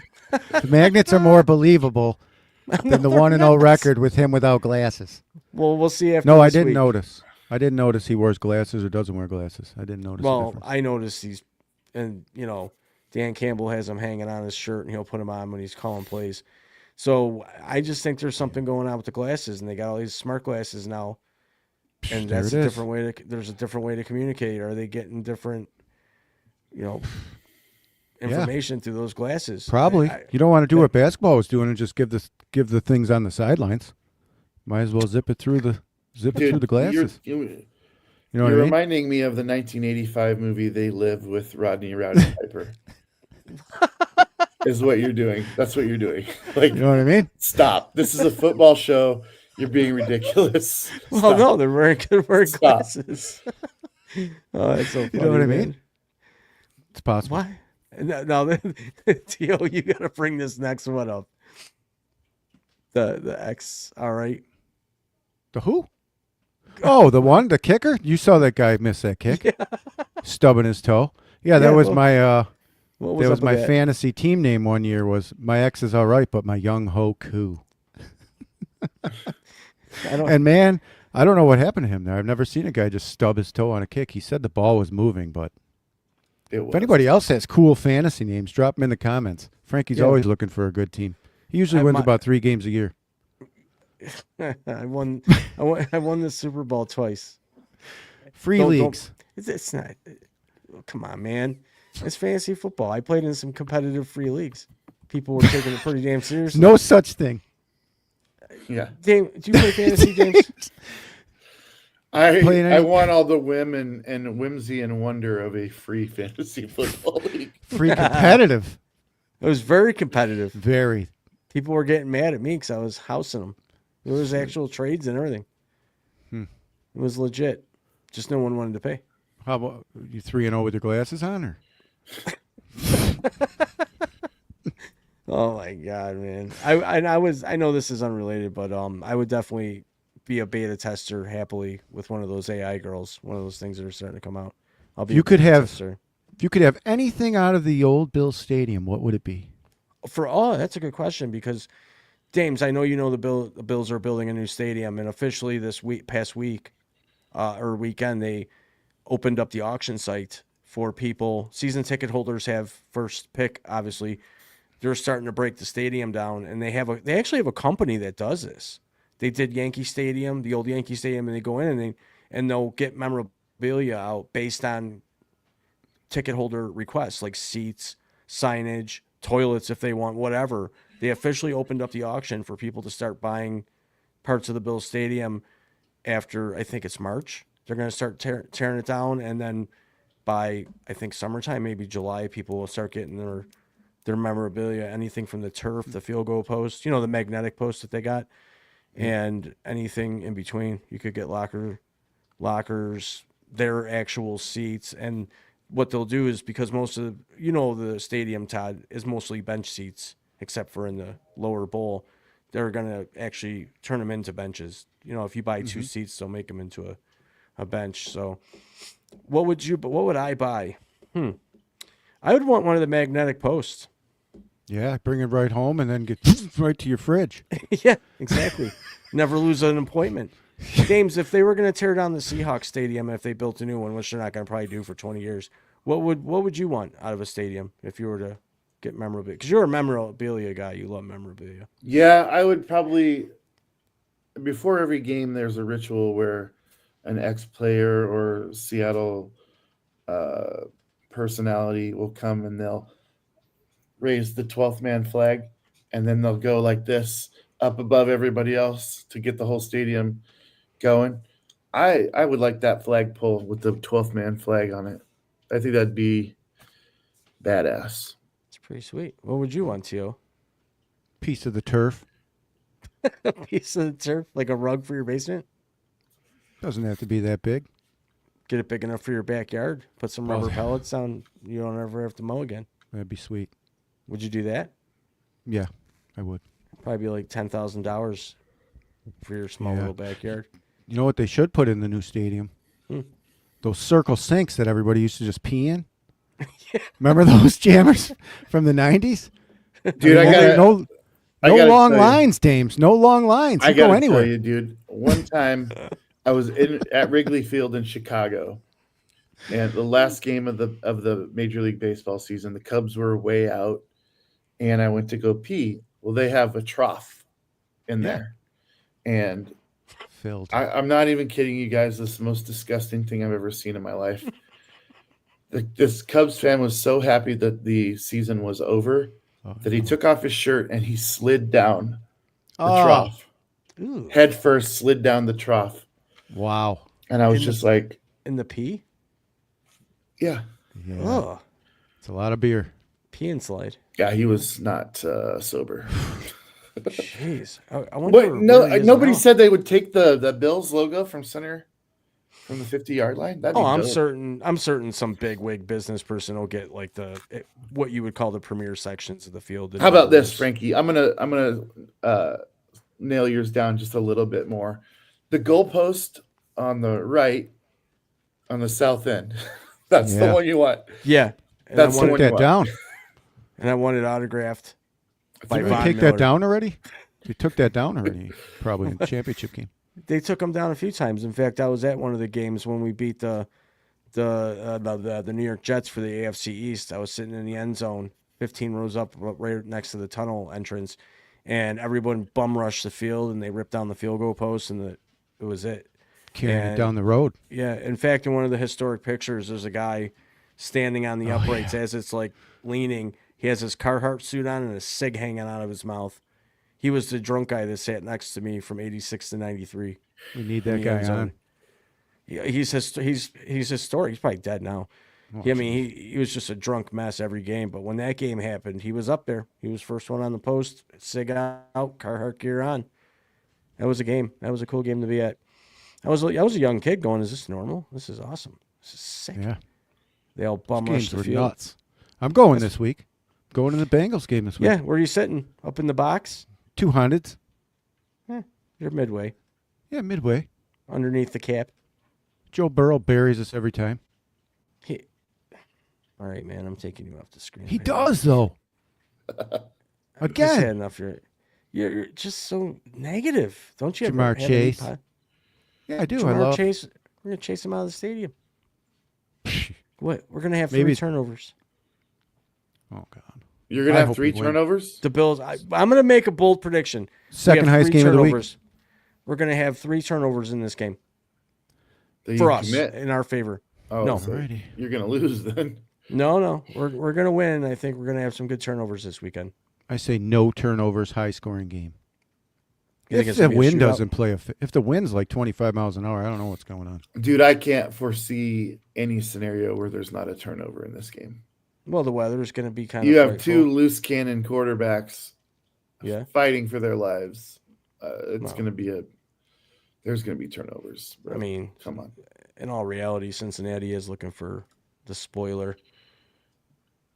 The magnets are more believable than the 1-0 record with him without glasses. Well, we'll see after No, I this didn't week. notice. I didn't notice he wears glasses or doesn't wear glasses. I didn't notice. the Well, difference. I noticed and Dan Campbell has them hanging on his shirt, and he'll put them on when he's calling plays. So I just think there's something going on with the glasses, and they got all these smart glasses now, and There that's it a is. different way. There's a different way to communicate. Are they getting different, information through those glasses? Probably. You don't want to do what basketball was doing and just give the things on the sidelines. Might as well zip it through the Dude, glasses. You're You know what I mean? reminding me of the 1985 movie They Live with Rodney Rowdy Piper. Is what you're doing. That's what you're doing. Like, You know what I mean? stop. This is a football show. You're being ridiculous. Well, Stop. no, they're wearing Stop. glasses. Oh, that's so funny. You know what I mean? man. It's possible. What? No, Tio, you got to bring this next one up. The X, all right. The who? Oh, the kicker? You saw that guy miss that kick. Stubbing his toe. Yeah, that Yeah, was well, my What that up was my with that? fantasy team name one year was my ex is all right, but my young ho coup. And man, I don't know what happened to him there. I've never seen a guy just stub his toe on a kick. He said the ball was moving, but It was. if anybody else has cool fantasy names, drop them in the comments. Frankie's Yeah. always looking for a good team. He usually wins about 3 games a year. I won the Super Bowl twice. Free Don't- leagues. It's not. Come on, man. It's fantasy football. I played in some competitive free leagues. People were taking it pretty damn seriously. No such thing. Yeah. Do you play fantasy, James? Playing I any- want all the whim and whimsy and wonder of a free fantasy football league. Free competitive. It was very competitive. Very. People were getting mad at me because I was housing them. There was actual trades and everything. It was legit. Just no one wanted to pay. How about you 3-0 with your glasses on, or Oh my god, man! I know this is unrelated, but I would definitely be a beta tester happily with one of those AI girls, one of those things that are starting to come out. I'll If be you a could beta have, tester. if you could have anything out of the old Bills Stadium, what would it be? That's a good question because Dames, I know you know the Bills are building a new stadium, and officially this past week, or weekend, they opened up the auction site for people. Season ticket holders have first pick, obviously. They're starting to break the stadium down, and they actually have a company that does this. They did Yankee Stadium, the old Yankee Stadium, and they go in and they'll get memorabilia out based on ticket holder requests, like seats, signage, toilets if they want, whatever. They officially opened up the auction for people to start buying parts of the Bills Stadium after I think it's March. They're going to start tearing it down, and then by I think summertime, maybe July, people will start getting their memorabilia, anything from the turf, the field goal post, the magnetic post that they got, and anything in between. You could get lockers, their actual seats, and what they'll do is because most of the stadium, Todd, is mostly bench seats, except for in the lower bowl. They're gonna actually turn them into benches. If you buy two seats, they'll make them into a bench. So, what would I buy? I would want one of the magnetic posts. Yeah, bring it right home and then get right to your fridge. Yeah, exactly. Never lose an appointment. James, if they were going to tear down the Seahawks stadium, if they built a new one, which they're not going to probably do for 20 years, what would you want out of a stadium if you were to get memorabilia? Because you're a memorabilia guy. You love memorabilia. Yeah, I would probably, before every game, there's a ritual where an ex-player or Seattle personality will come and they'll raise the 12th man flag, and then they'll go like this up above everybody else to get the whole stadium going. I would like that flagpole with the 12th man flag on it. I think that'd be badass. It's pretty sweet. What would you want, Tio? Piece of the turf. A piece of the turf, like a rug for your basement? Doesn't have to be that big. Get it big enough for your backyard. Put some rubber pellets down. You don't ever have to mow again. That'd be sweet. Would you do that? Yeah, I would. Probably be like $10,000 for your small little backyard. You know what they should put in the new stadium? Those circle sinks that everybody used to just pee in. Remember those jammers from the 90s? Dude, no long lines, Dames. No long lines. I go gotta anywhere. tell you, dude. One time, I was at Wrigley Field in Chicago, and the last game of the Major League Baseball season, the Cubs were way out, and I went to go pee. Well, they have a trough in there, and filled. I'm not even kidding you guys. This is the most disgusting thing I've ever seen in my life. This Cubs fan was so happy that the season was over that he took off his shirt and he slid down the trough. Ooh. Head first, slid down the trough. Wow. And I was just like... In the pee? Yeah. Oh. It's a lot of beer. Pee and slide. Yeah, he was not sober. Jeez. I wonder nobody said they would take the Bills logo from the 50-yard line. That'd be dope. I'm certain some big wig business person will get like what you would call the premier sections of the field. How about this, Frankie? I'm gonna nail yours down just a little bit more. The goalpost on the right, on the south end. That's the one you want. Yeah, and that's the one you want. Down. And I want it autographed. Did they take that down already? They took that down already, probably in the championship game. They took them down a few times. In fact, I was at one of the games when we beat the New York Jets for the AFC East. I was sitting in the end zone, 15 rows up, right next to the tunnel entrance, and everyone bum rushed the field and they ripped down the field goal post, and it was it. Carrying it down the road. Yeah. In fact, in one of the historic pictures, there's a guy standing on the uprights as it's like leaning. He has his Carhartt suit on and a cig hanging out of his mouth. He was the drunk guy that sat next to me from 86 to 93. We need that guy on. Yeah, he's historic. He's probably dead now. He was just a drunk mess every game. But when that game happened, he was up there. He was first one on the post, cig out, Carhartt gear on. That was a game. That was a cool game to be at. I was a young kid going, is this normal? This is awesome. This is sick. Yeah. They all bum rushed the field. Nuts. I'm going this week. Going to the Bengals game this week. Yeah, where are you sitting? Up in the box? 200s. You're midway, Yeah, midway. underneath the cap. Joe Burrow buries us every time. All right, man, I'm taking you off the screen. He right now. does, though. I've just had Again. enough. You're just so negative. Don't you ever Jamar have Chase. Any Yeah, I do. Jamar Chase. We're going to chase him out of the stadium. What? We're going to have Maybe- 3 turnovers. Oh, God. You're going I to have hope 3 we win. turnovers? The Bills. I'm going to make a bold prediction. We Second have highest 3 game of the week. turnovers. We're going to have 3 turnovers in this game That for you us, commit? in our favor. Oh, No. so Alrighty. you're going to lose then. No. We're going to win. I think we're going to have some good turnovers this weekend. I say no turnovers, high scoring game. You think If it's the gonna be a wind shootout? doesn't play, if the wind's like 25 miles an hour, I don't know what's going on. Dude, I can't foresee any scenario where there's not a turnover in this game. Well, the weather is going to be kind You of have 2 loose cannon quarterbacks fighting for their lives. There's going to be turnovers. Bro. I mean, come on. In all reality, Cincinnati is looking for the spoiler.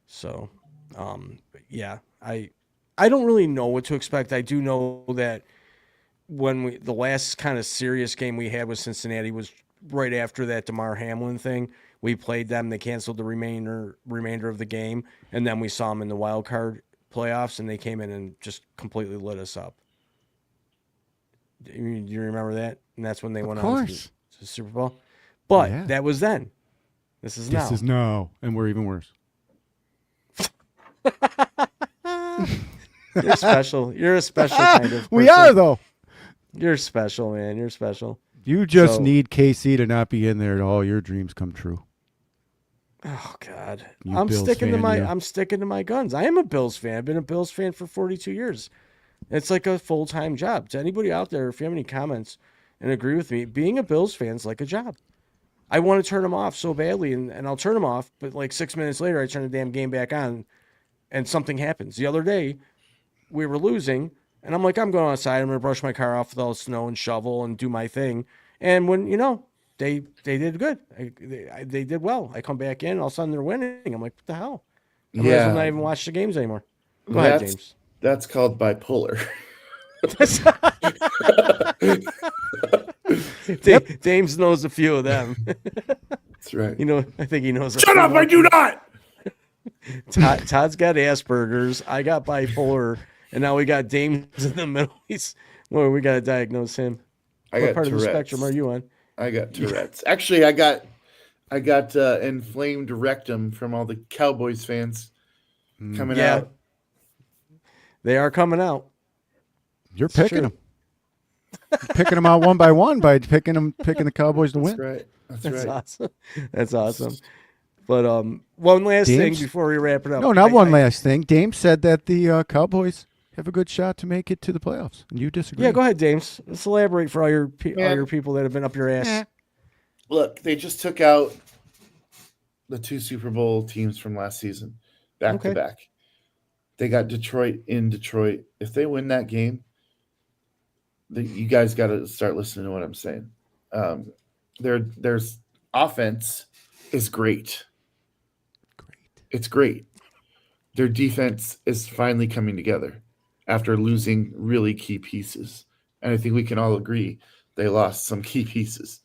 So, yeah, I don't really know what to expect. I do know that when the last kind of serious game we had with Cincinnati was right after that DeMar Hamlin thing. We played them. They canceled the remainder of the game, and then we saw them in the wild card playoffs, and they came in and just completely lit us up. Do you remember that? And that's when they went on to the Super Bowl. But that was then. This is now. This is now, and we're even worse. You're special. You're a special kind of person. We are, though. You're special, man. You're special. You just need KC to not be in there, and all your dreams come true. Oh God, You I'm Bills sticking to fan, my you. I'm sticking to my guns. I am a Bills fan. I've been a Bills fan for 42 years. It's like a full-time job. To anybody out there, if you have any comments and agree with me, being a Bills fan is like a job. I want to turn them off so badly, and I'll turn them off, but like 6 minutes later, I turn the damn game back on, and something happens. The other day, we were losing, and I'm like, I'm going outside. I'm going to brush my car off with all the snow and shovel and do my thing. And when, they did good. They did well. I come back in, all of a sudden they're winning. I'm like, what the hell? I might as well not even watch the games anymore. Go ahead, James. That's called bipolar. James knows a few of them. That's right. I think he knows. Shut up! I do not. Todd's got Asperger's. I got bipolar, and now we got James in the middle. We got to diagnose him. What part Tourette's. of the spectrum are you on? I got Tourette's. Actually, I got inflamed rectum from all the Cowboys fans coming out. They are coming out. You're picking them. You're picking them out one by one by picking the Cowboys to win. That's right. Awesome. That's awesome. But one last thing before we wrap it up. No, not one last thing. Dame said that the Cowboys have a good shot to make it to the playoffs, and you disagree. Yeah, go ahead, James. Let's elaborate for all your people that have been up your ass. Look, they just took out the 2 Super Bowl teams from last season, back to back. They got Detroit in Detroit. If they win that game, you guys got to start listening to what I'm saying. There's offense is great. It's great. Their defense is finally coming together after losing really key pieces. And I think we can all agree they lost some key pieces.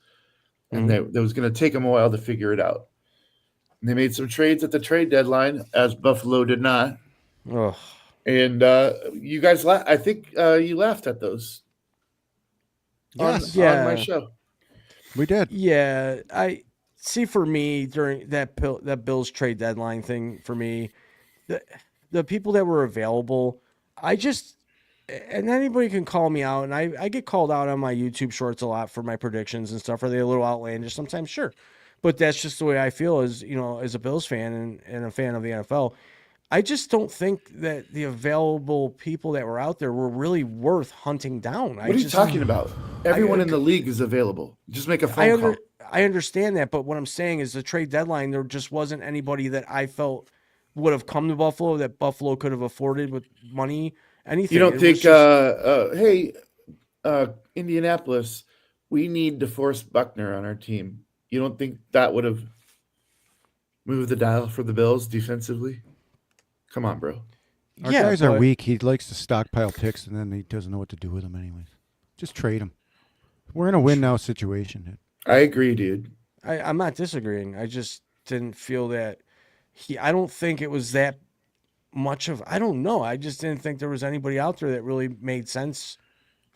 And that was going to take them a while to figure it out. And they made some trades at the trade deadline, as Buffalo did not. Oh. And you guys, I think you laughed at those on my show. We did. Yeah, I see. For me, during that Bills trade deadline thing, for me, the people that were available, and anybody can call me out, and I get called out on my YouTube shorts a lot for my predictions and stuff. Are they a little outlandish sometimes? Sure. But that's just the way I feel as a Bills fan and a fan of the NFL. I just don't think that the available people that were out there were really worth hunting down. What are you talking about? Everyone in the league is available. Just make a phone call. I understand that, but what I'm saying is the trade deadline, there just wasn't anybody that I felt would have come to Buffalo that Buffalo could have afforded with money, anything. You don't think, hey, Indianapolis, we need DeForest Buckner on our team. You don't think that would have moved the dial for the Bills defensively? Come on, bro. Our guys are weak. He likes to stockpile picks, and then he doesn't know what to do with them anyways. Just trade them. We're in a win-now situation. I agree, dude. I'm not disagreeing. I just didn't feel that I don't think it was that much of, I don't know. I just didn't think there was anybody out there that really made sense.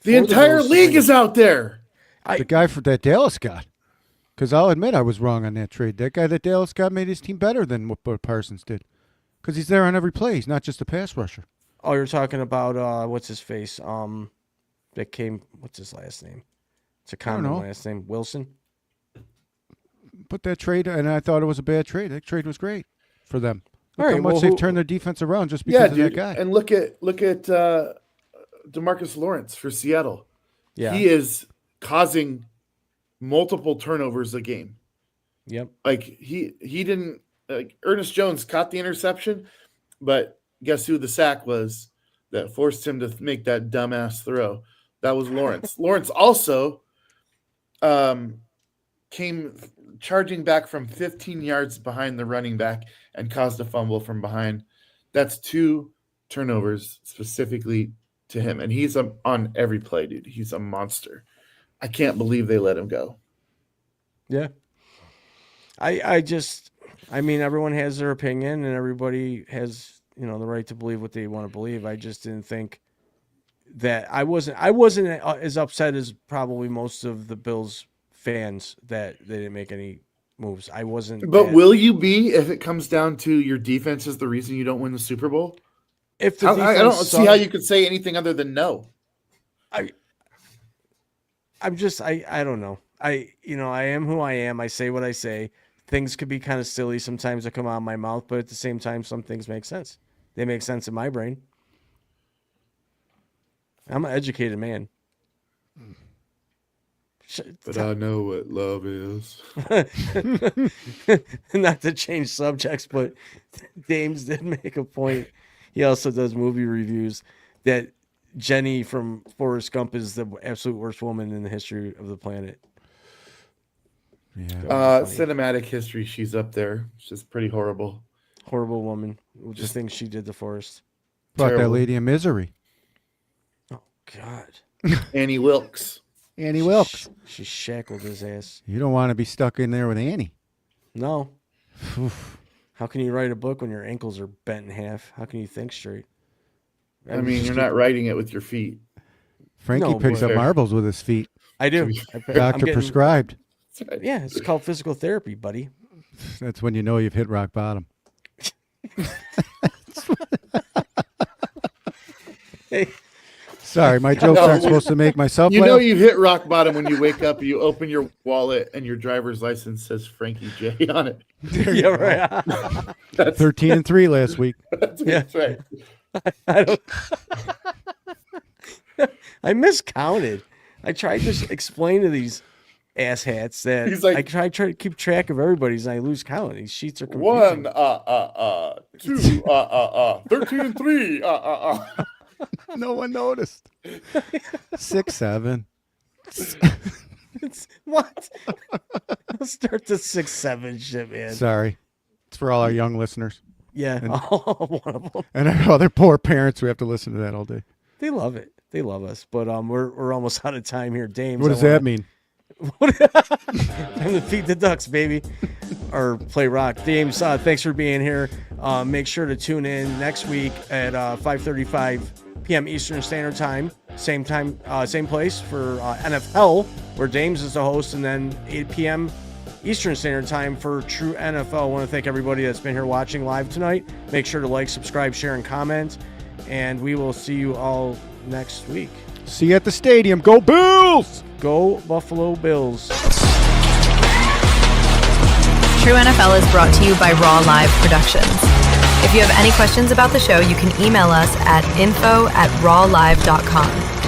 The entire league is out there. The guy that Dallas got. Because I'll admit I was wrong on that trade. That guy that Dallas got made his team better than what Parsons did. Because he's there on every play. He's not just a pass rusher. Oh, you're talking about, what's his face? That came, what's his last name? It's a common last name. Wilson? But that trade, and I thought it was a bad trade. That trade was great for them. Look All how much they've turned their defense around just because of that guy. And look at DeMarcus Lawrence for Seattle. Yeah. He is causing multiple turnovers a game. Yep. Like he didn't Ernest Jones caught the interception, but guess who the sack was that forced him to make that dumbass throw? That was Lawrence. Lawrence also came charging back from 15 yards behind the running back and caused a fumble from behind. That's 2 turnovers specifically to him. And he's on every play, dude. He's a monster. I can't believe they let him go. Yeah. I mean, everyone has their opinion and everybody has, the right to believe what they want to believe. I just didn't think that I wasn't as upset as probably most of the Bills fans that they didn't make any moves. I wasn't. But will you be if it comes down to your defense is the reason you don't win the Super Bowl? If the I don't see how you could say anything other than no. I don't know. I am who I am. I say what I say. Things could be kind of silly sometimes that come out of my mouth, but at the same time, some things make sense. They make sense in my brain. I'm an educated man. But I know what love is. Not to change subjects, but Dames did make a point. He also does movie reviews that Jenny from Forrest Gump is the absolute worst woman in the history of the planet. Yeah. Cinematic history, she's up there. She's pretty horrible. Horrible woman. The things she did to Forrest. Brought that lady in misery. Oh, God. Annie Wilkes. Annie Wilkes. She shackled his ass. You don't want to be stuck in there with Annie. No. How can you write a book when your ankles are bent in half? How can you think straight? I mean, you're not writing it with your feet. Frankie picks up marbles with his feet. I do. Doctor prescribed. Right. Yeah, it's called physical therapy, buddy. That's when you know you've hit rock bottom. Hey. Sorry, my jokes aren't supposed to make myself You laugh. know you've hit rock bottom when you wake up, you open your wallet, and your driver's license says Frankie J on it. Yeah, right. That's 13-3 last week. That's right. I don't. I miscounted. I tried to explain to these asshats that He's like, I try to keep track of everybody's and I lose count. These sheets are confusing. 1, 2, 13-3, No one noticed. 6, 7. What? I'll start the 6, 7 shit, man. Sorry. It's for all our young listeners. Yeah, And- one of them. And our other poor parents who have to listen to that all day. They love it. They love us. But we're almost out of time here, Dames. What does that mean? Time to feed the ducks, baby, or play rock. Dames, thanks for being here. Make sure to tune in next week at 5:35 p.m. Eastern Standard Time. Same time, same place for NFL, where Dames is the host, and then 8 p.m. Eastern Standard Time for True NFL. I want to thank everybody that's been here watching live tonight. Make sure to like, subscribe, share, and comment. And we will see you all next week. See you at the stadium. Go Bills! Go Buffalo Bills. True NFL is brought to you by Raw Live Productions. If you have any questions about the show, you can email us at info@rawlive.com.